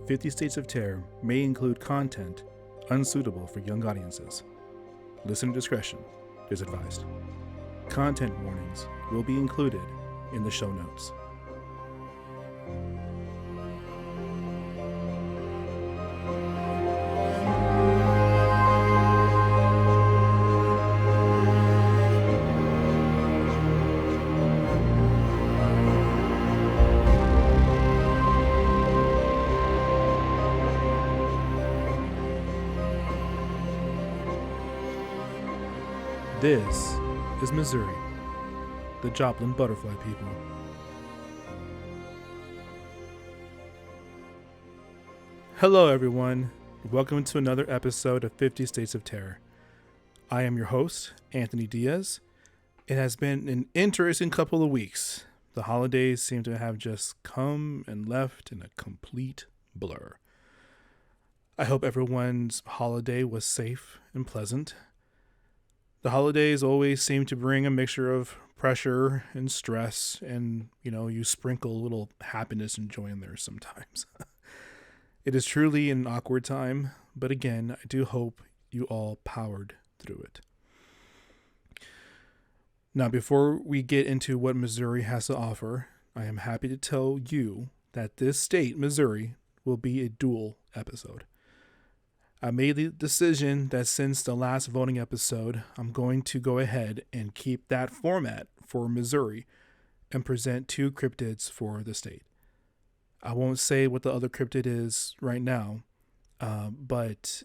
50 States of Terror may include content unsuitable for young audiences. Listener discretion is advised. Content warnings will be included in the show notes. This is Missouri, the Joplin butterfly people. Hello everyone, welcome to another episode of 50 States of Terror. I am your host, Anthony Diaz. It has been an interesting couple of weeks. The holidays seem to have just come and left in a complete blur. I hope everyone's holiday was safe and pleasant. The holidays always seem to bring a mixture of pressure and stress, and, you sprinkle a little happiness and joy in there sometimes. It is truly an awkward time, but again, I do hope you all powered through it. Now, before we get into what Missouri has to offer, I am happy to tell you that this state, Missouri, will be a dual episode. I made the decision that since the last voting episode, I'm going to go ahead and keep that format for Missouri and present two cryptids for the state. I won't say what the other cryptid is right now, but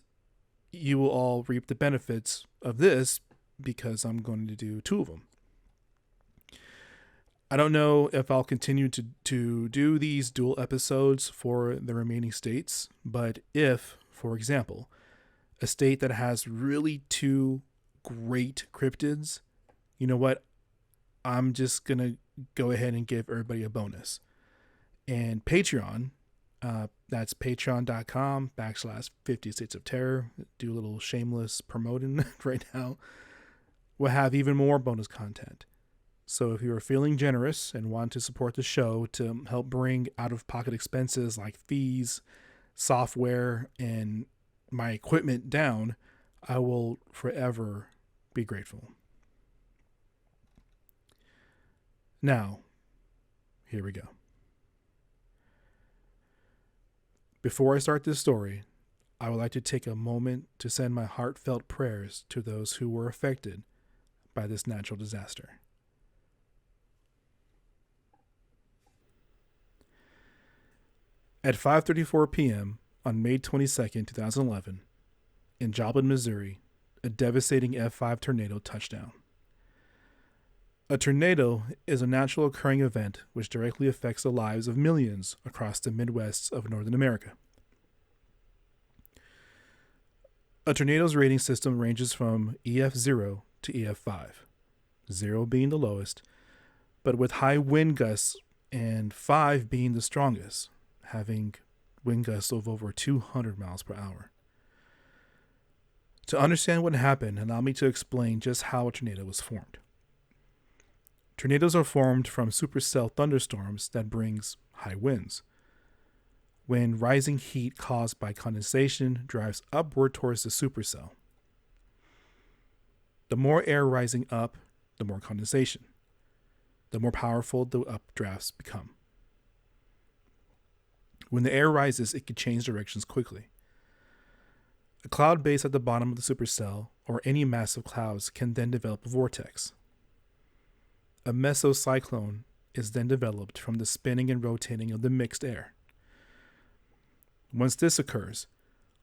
you will all reap the benefits of this because I'm going to do two of them. I don't know if I'll continue to do these dual episodes for the remaining states, but if, for example, a state that has really two great cryptids, you know what? I'm just going to go ahead and give everybody a bonus. And Patreon, that's patreon.com/50 States of Terror. Do a little shameless promoting right now. We'll have even more bonus content. So if you are feeling generous and want to support the show to help bring out-of-pocket expenses like fees, software, and my equipment down, I will forever be grateful. Now, here we go. Before I start this story, I would like to take a moment to send my heartfelt prayers to those who were affected by this natural disaster. At 5:34 p.m. on May 22nd, 2011, in Joplin, Missouri, a devastating F5 tornado touched down. A tornado is a natural occurring event which directly affects the lives of millions across the Midwest of Northern America. A tornado's rating system ranges from EF0 to EF5, 0 being the lowest, but with high wind gusts and 5 being the strongest, having wind gusts of over 200 miles per hour. To understand what happened, allow me to explain just how a tornado was formed. Tornadoes are formed from supercell thunderstorms that brings high winds. When rising heat caused by condensation drives upward towards the supercell. The more air rising up, the more condensation. The more powerful the updrafts become. When the air rises, it can change directions quickly. A cloud base at the bottom of the supercell, or any massive clouds, can then develop a vortex. A mesocyclone is then developed from the spinning and rotating of the mixed air. Once this occurs,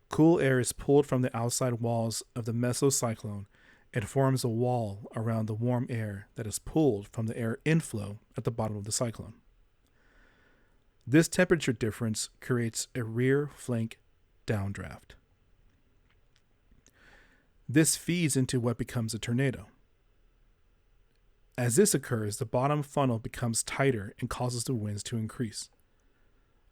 cool air is pulled from the outside walls of the mesocyclone and forms a wall around the warm air that is pulled from the air inflow at the bottom of the cyclone. This temperature difference creates a rear flank downdraft. This feeds into what becomes a tornado. As this occurs, the bottom funnel becomes tighter and causes the winds to increase.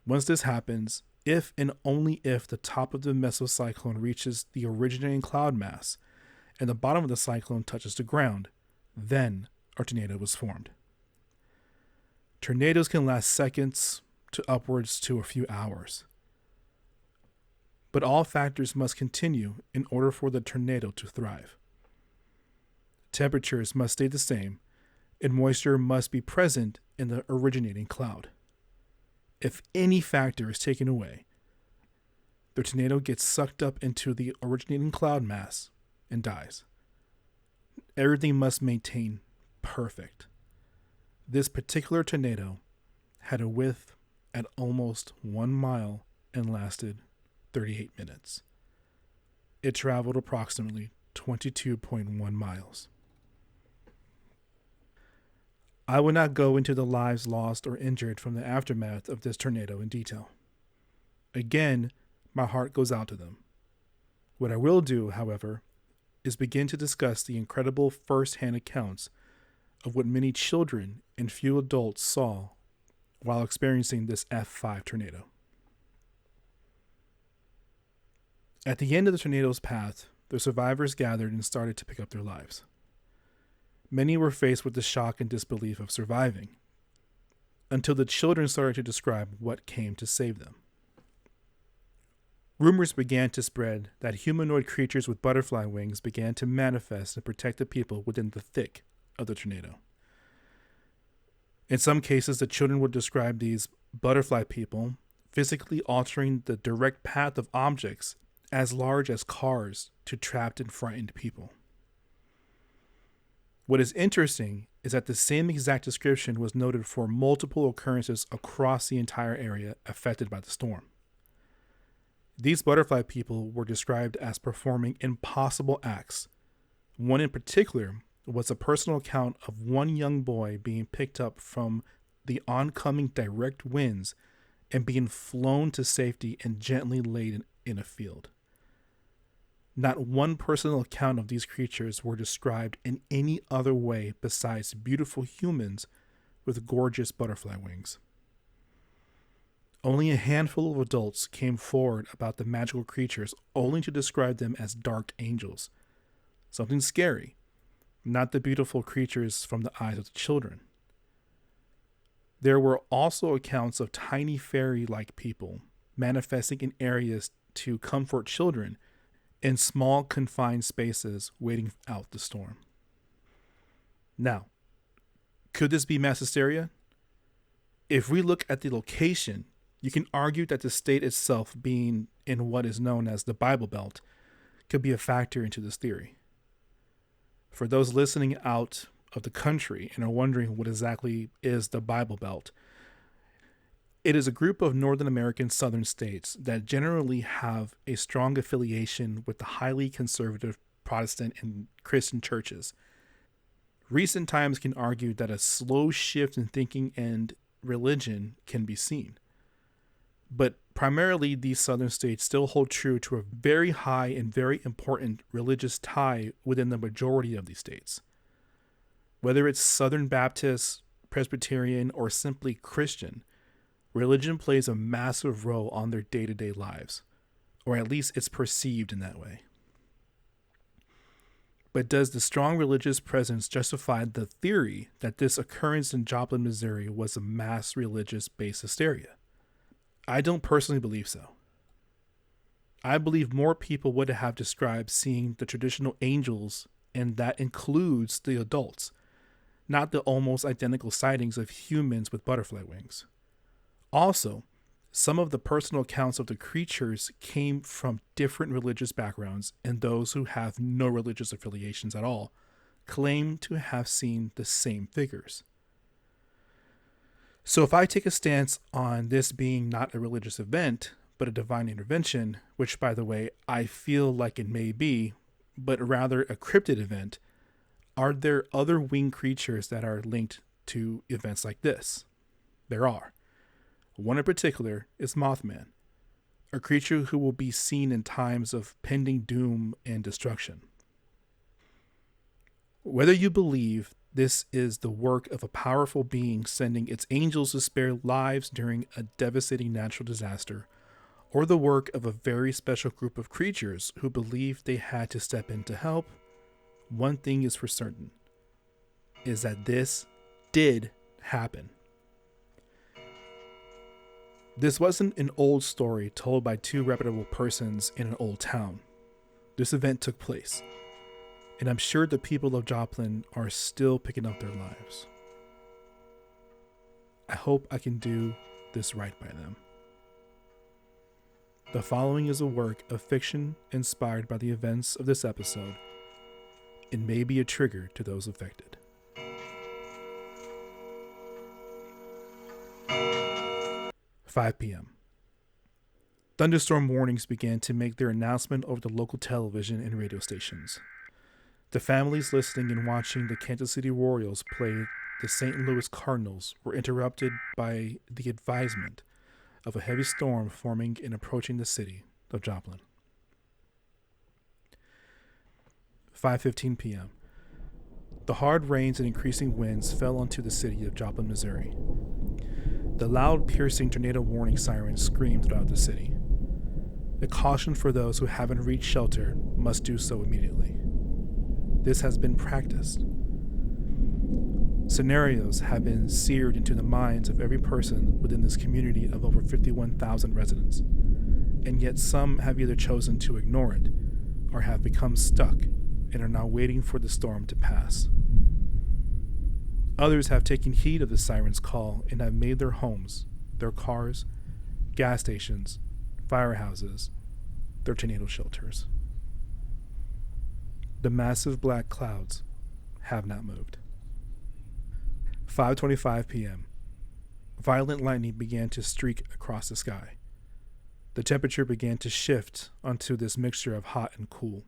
Once this happens, if and only if the top of the mesocyclone reaches the originating cloud mass and the bottom of the cyclone touches the ground, then a tornado was formed. Tornadoes can last seconds to upwards to a few hours. But all factors must continue in order for the tornado to thrive. Temperatures must stay the same, and moisture must be present in the originating cloud. If any factor is taken away, the tornado gets sucked up into the originating cloud mass and dies. Everything must maintain perfect. This particular tornado had a width at almost 1 mile and lasted 38 minutes. It traveled approximately 22.1 miles. I will not go into the lives lost or injured from the aftermath of this tornado in detail. Again, my heart goes out to them. What I will do, however, is begin to discuss the incredible first-hand accounts of what many children and few adults saw while experiencing this F5 tornado. At the end of the tornado's path, the survivors gathered and started to pick up their lives. Many were faced with the shock and disbelief of surviving, until the children started to describe what came to save them. Rumors began to spread that humanoid creatures with butterfly wings began to manifest and protect the people within the thick of the tornado. In some cases, the children would describe these butterfly people physically altering the direct path of objects as large as cars to trapped and frightened people. What is interesting is that the same exact description was noted for multiple occurrences across the entire area affected by the storm. These butterfly people were described as performing impossible acts. One in particular was a personal account of one young boy being picked up from the oncoming direct winds and being flown to safety and gently laid in a field. Not one personal account of these creatures were described in any other way besides beautiful humans with gorgeous butterfly wings. Only a handful of adults came forward about the magical creatures, only to describe them as dark angels. Something scary, not the beautiful creatures from the eyes of the children. There were also accounts of tiny fairy-like people manifesting in areas to comfort children in small confined spaces waiting out the storm. Now, could this be mass hysteria? If we look at the location, you can argue that the state itself being in what is known as the Bible Belt could be a factor into this theory. For those listening out of the country and are wondering what exactly is the Bible Belt, it is a group of Northern American southern states that generally have a strong affiliation with the highly conservative Protestant and Christian churches. Recent times can argue that a slow shift in thinking and religion can be seen. But primarily, these southern states still hold true to a very high and very important religious tie within the majority of these states. Whether it's Southern Baptist, Presbyterian, or simply Christian, religion plays a massive role on their day-to-day lives, or at least it's perceived in that way. But does the strong religious presence justify the theory that this occurrence in Joplin, Missouri was a mass religious-based hysteria? I don't personally believe so. I believe more people would have described seeing the traditional angels, and that includes the adults, not the almost identical sightings of humans with butterfly wings. Also, some of the personal accounts of the creatures came from different religious backgrounds, and those who have no religious affiliations at all claim to have seen the same figures. So if I take a stance on this being not a religious event, but a divine intervention, which, by the way, I feel like it may be, but rather a cryptid event, are there other winged creatures that are linked to events like this? There are. One in particular is Mothman, a creature who will be seen in times of pending doom and destruction. Whether you believe this is the work of a powerful being sending its angels to spare lives during a devastating natural disaster, or the work of a very special group of creatures who believed they had to step in to help, one thing is for certain, is that this did happen. This wasn't an old story told by two reputable persons in an old town. This event took place, and I'm sure the people of Joplin are still picking up their lives. I hope I can do this right by them. The following is a work of fiction inspired by the events of this episode and may be a trigger to those affected. "5 p.m. Thunderstorm warnings began to make their announcement over the local television and radio stations. The families listening and watching the Kansas City Royals play the St. Louis Cardinals were interrupted by the advisement of a heavy storm forming and approaching the city of Joplin. 5:15 p.m. The hard rains and increasing winds fell onto the city of Joplin, Missouri. The loud, piercing tornado warning sirens screamed throughout the city. A caution for those who haven't reached shelter must do so immediately. This has been practiced. Scenarios have been seared into the minds of every person within this community of over 51,000 residents, and yet some have either chosen to ignore it or have become stuck and are now waiting for the storm to pass. Others have taken heed of the siren's call and have made their homes, their cars, gas stations, firehouses, their tornado shelters. The massive black clouds have not moved. 5:25 p.m. Violent lightning began to streak across the sky. The temperature began to shift onto this mixture of hot and cool.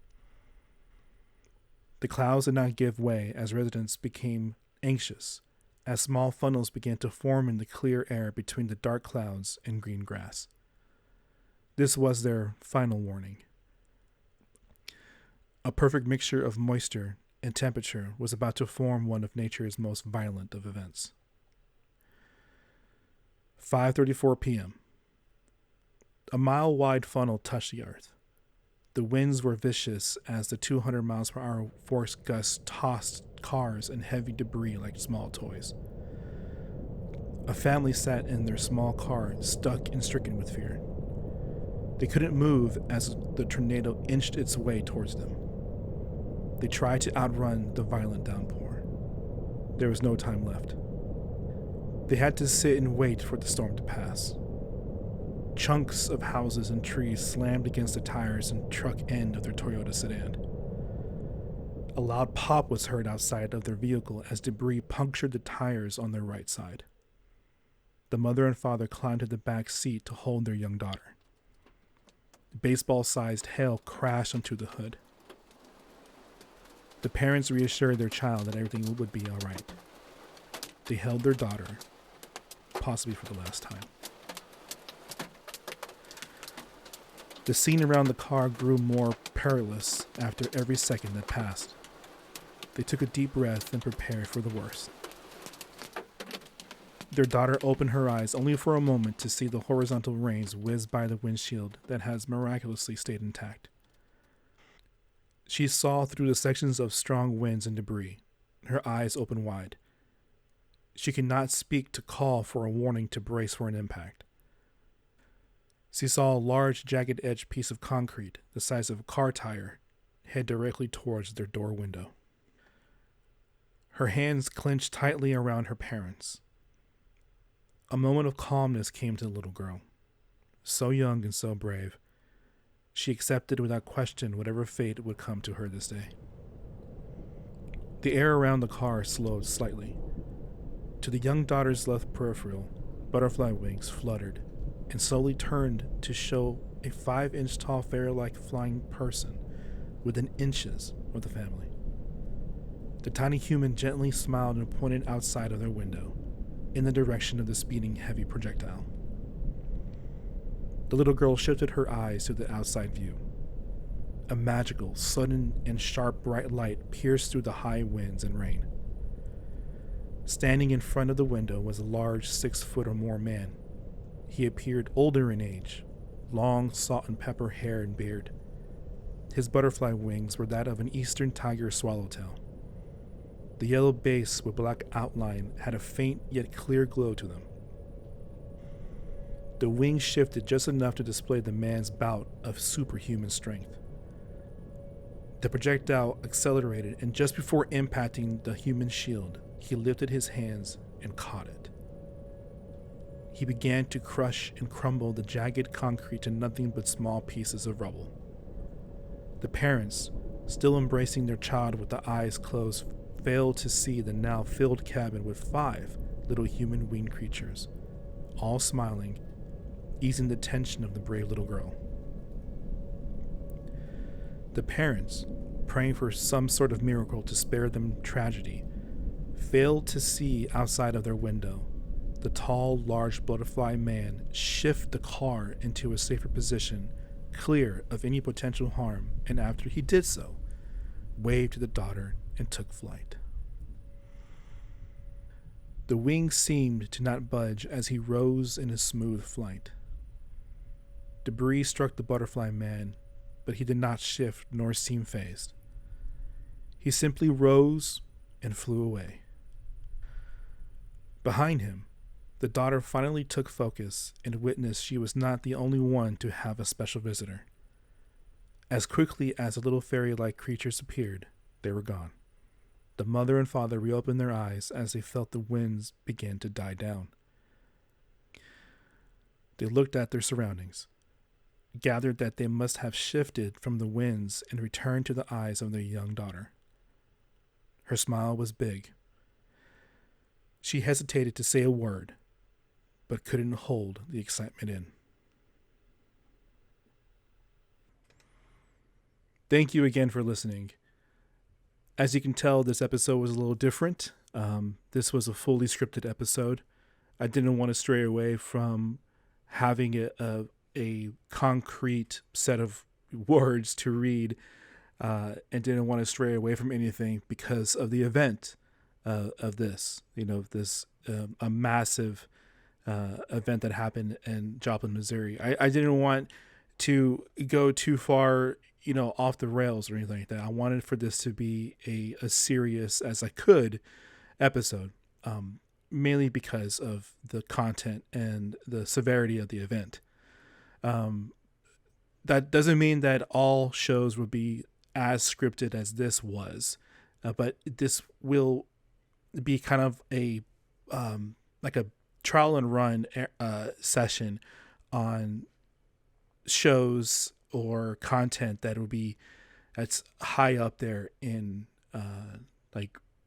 The clouds did not give way as residents became anxious, as small funnels began to form in the clear air between the dark clouds and green grass. This was their final warning. A perfect mixture of moisture and temperature was about to form one of nature's most violent of events. 5:34 p.m. A mile-wide funnel touched the earth. The winds were vicious as the 200 miles per hour force gusts tossed cars and heavy debris like small toys. A family sat in their small car, stuck and stricken with fear. They couldn't move as the tornado inched its way towards them. They tried to outrun the violent downpour. There was no time left. They had to sit and wait for the storm to pass. Chunks of houses and trees slammed against the tires and truck end of their Toyota sedan. A loud pop was heard outside of their vehicle as debris punctured the tires on their right side. The mother and father climbed to the back seat to hold their young daughter. Baseball-sized hail crashed onto the hood. The parents reassured their child that everything would be all right. They held their daughter, possibly for the last time. The scene around the car grew more perilous after every second that passed. They took a deep breath and prepared for the worst. Their daughter opened her eyes only for a moment to see the horizontal rains whiz by the windshield that has miraculously stayed intact. She saw through the sections of strong winds and debris, her eyes open wide. She could not speak to call for a warning to brace for an impact. She saw a large, jagged-edged piece of concrete, the size of a car tire, head directly towards their door window. Her hands clenched tightly around her parents. A moment of calmness came to the little girl. So young and so brave, she accepted without question whatever fate would come to her this day. The air around the car slowed slightly. To the young daughter's left peripheral, butterfly wings fluttered and slowly turned to show a 5-inch tall fairy-like flying person within inches of the family. The tiny human gently smiled and pointed outside of their window, in the direction of the speeding heavy projectile. The little girl shifted her eyes to the outside view. A magical, sudden, and sharp bright light pierced through the high winds and rain. Standing in front of the window was a large 6-foot or more man. He appeared older in age, long salt and pepper hair and beard. His butterfly wings were that of an eastern tiger swallowtail. The yellow base with black outline had a faint yet clear glow to them. The wings shifted just enough to display the man's bout of superhuman strength. The projectile accelerated, and just before impacting the human shield, he lifted his hands and caught it. He began to crush and crumble the jagged concrete to nothing but small pieces of rubble. The parents, still embracing their child with the eyes closed, failed to see the now filled cabin with 5 little human winged creatures, all smiling, easing the tension of the brave little girl. The parents, praying for some sort of miracle to spare them tragedy, failed to see outside of their window the tall, large butterfly man shift the car into a safer position, clear of any potential harm, and after he did so, waved to the daughter and took flight. The wings seemed to not budge as he rose in a smooth flight. Debris struck the butterfly man, but he did not shift nor seem fazed. He simply rose and flew away. Behind him, the daughter finally took focus and witnessed she was not the only one to have a special visitor. As quickly as the little fairy-like creatures appeared, they were gone. The mother and father reopened their eyes as they felt the winds begin to die down. They looked at their surroundings, gathered that they must have shifted from the winds, and returned to the eyes of their young daughter. Her smile was big. She hesitated to say a word, but couldn't hold the excitement in. Thank you again for listening. As you can tell, this episode was a little different. This was a fully scripted episode. I didn't want to stray away from having a concrete set of words to read, and didn't want to stray away from anything because of the event of this. A massive event that happened in Joplin, Missouri. I didn't want to go too far, off the rails or anything like that. I wanted for this to be as serious as I could episode, mainly because of the content and the severity of the event. That doesn't mean that all shows will be as scripted as this was, but this will be kind of a trial and run session on shows or content that's high up there in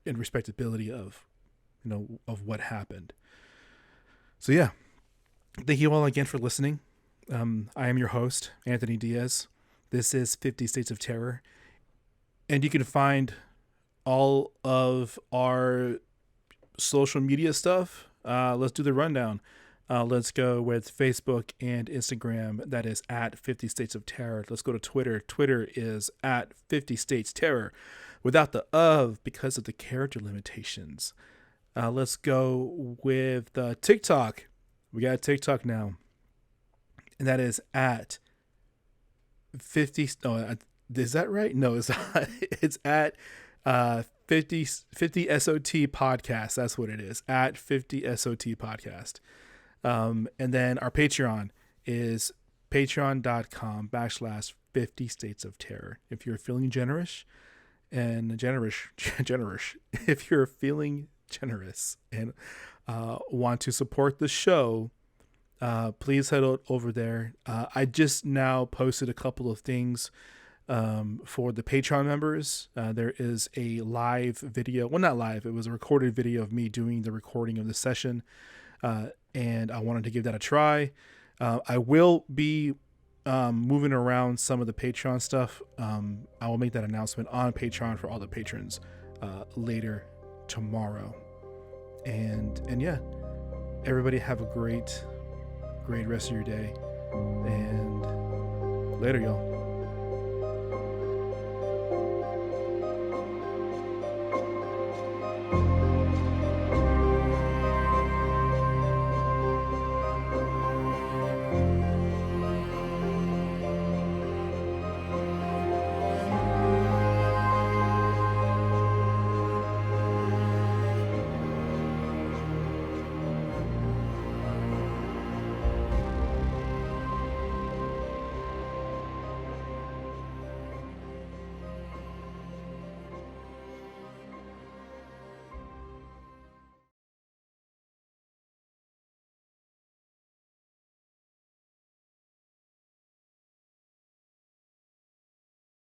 respectability of what happened. So yeah, thank you all again for listening. I am your host, Anthony Diaz. This is 50 States of Terror, and you can find all of our social media stuff. Let's do the rundown. Let's go with Facebook and Instagram. That is at 50 States of Terror. Let's go to Twitter. Twitter is at 50 States Terror without the of because of the character limitations. Let's go with TikTok. We got TikTok now. And that is at 50. No, is that right? No, it's not. It's at 50 SOT podcast. That's what it is. At 50 SOT podcast. And then our Patreon is patreon.com/50 States of Terror. If you're feeling generous, if you're feeling generous and want to support the show, please head over there. I just now posted a couple of things for the Patreon members. There is a live video. Well, not live. It was a recorded video of me doing the recording of the session. And I wanted to give that a try. I will be moving around some of the Patreon stuff. I will make that announcement on Patreon for all the patrons later tomorrow. And yeah, everybody have a great rest of your day. And later, y'all.